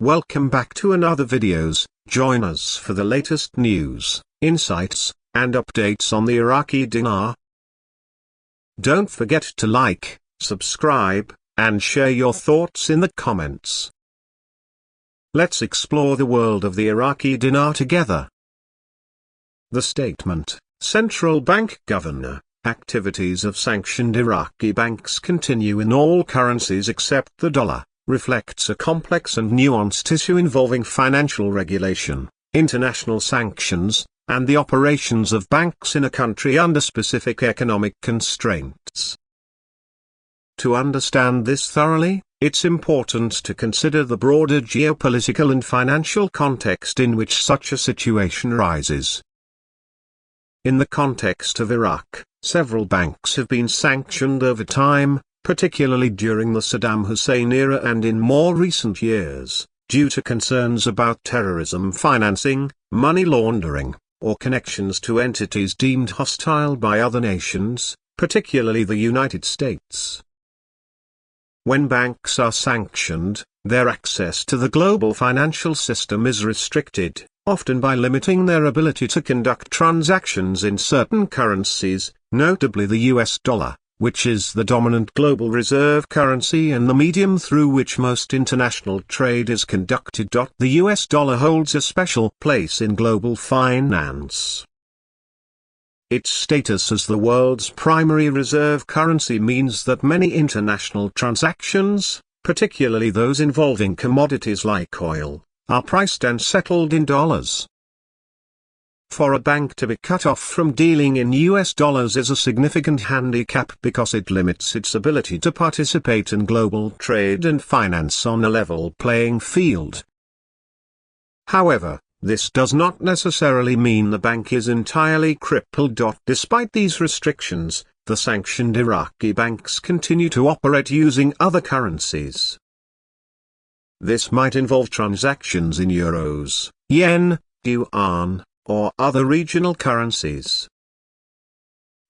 Welcome back to another videos. Join us for the latest news, insights, and updates on the Iraqi dinar. Don't forget to like, subscribe, and share your thoughts in the comments. Let's explore the world of the Iraqi dinar together. The statement, Central Bank Governor, activities of sanctioned Iraqi banks continue in all currencies except the dollar, reflects a complex and nuanced issue involving financial regulation, international sanctions, and the operations of banks in a country under specific economic constraints. To understand this thoroughly, it's important to consider the broader geopolitical and financial context in which such a situation arises. In the context of Iraq, several banks have been sanctioned over time, particularly during the Saddam Hussein era and in more recent years, due to concerns about terrorism financing, money laundering, or connections to entities deemed hostile by other nations, particularly the United States. When banks are sanctioned, their access to the global financial system is restricted, often by limiting their ability to conduct transactions in certain currencies, notably the US dollar, which is the dominant global reserve currency and the medium through which most international trade is conducted. The US dollar holds a special place in global finance. Its status as the world's primary reserve currency means that many international transactions, particularly those involving commodities like oil, are priced and settled in dollars. For a bank to be cut off from dealing in US dollars is a significant handicap because it limits its ability to participate in global trade and finance on a level playing field. However, this does not necessarily mean the bank is entirely crippled. Despite these restrictions, the sanctioned Iraqi banks continue to operate using other currencies. This might involve transactions in euros, yen, yuan, or other regional currencies.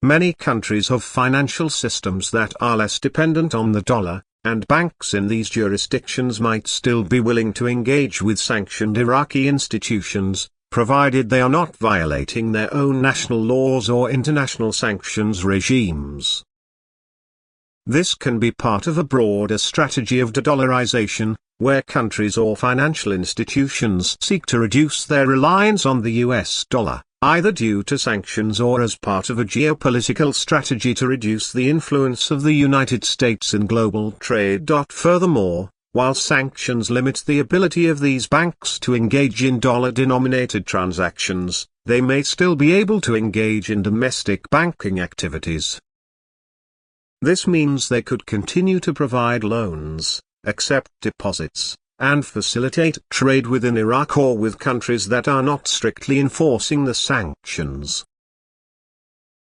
Many countries have financial systems that are less dependent on the dollar, and banks in these jurisdictions might still be willing to engage with sanctioned Iraqi institutions, provided they are not violating their own national laws or international sanctions regimes. This can be part of a broader strategy of de-dollarization, where countries or financial institutions seek to reduce their reliance on the US dollar, either due to sanctions or as part of a geopolitical strategy to reduce the influence of the United States in global trade. Furthermore, while sanctions limit the ability of these banks to engage in dollar-denominated transactions, they may still be able to engage in domestic banking activities. This means they could continue to provide loans, accept deposits, and facilitate trade within Iraq or with countries that are not strictly enforcing the sanctions.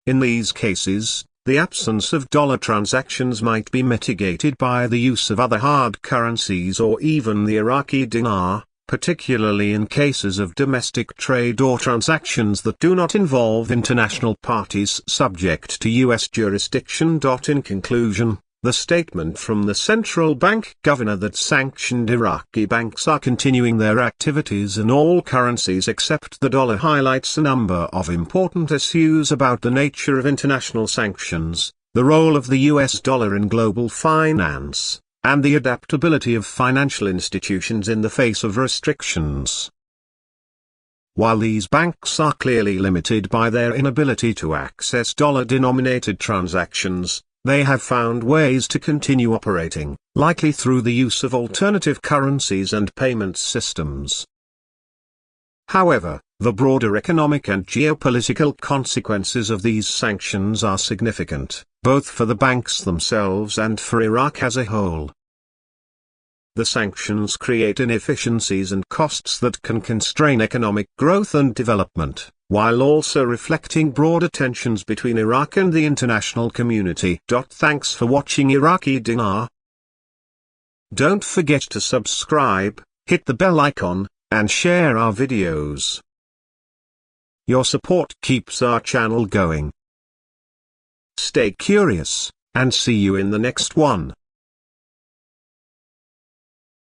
In these cases, the absence of dollar transactions might be mitigated by the use of other hard currencies or even the Iraqi dinar, particularly in cases of domestic trade or transactions that do not involve international parties subject to US jurisdiction. In conclusion, the statement from the central bank governor that sanctioned Iraqi banks are continuing their activities in all currencies except the dollar highlights a number of important issues about the nature of international sanctions, the role of the US dollar in global finance, and the adaptability of financial institutions in the face of restrictions. While these banks are clearly limited by their inability to access dollar-denominated transactions, they have found ways to continue operating, likely through the use of alternative currencies and payment systems. However, the broader economic and geopolitical consequences of these sanctions are significant, both for the banks themselves and for Iraq as a whole. The sanctions create inefficiencies and costs that can constrain economic growth and development, while also reflecting broader tensions between Iraq and the international community. Thanks for watching Iraqi Dinar. Don't forget to subscribe, hit the bell icon, and share our videos. Your support keeps our channel going. Stay curious, and see you in the next one.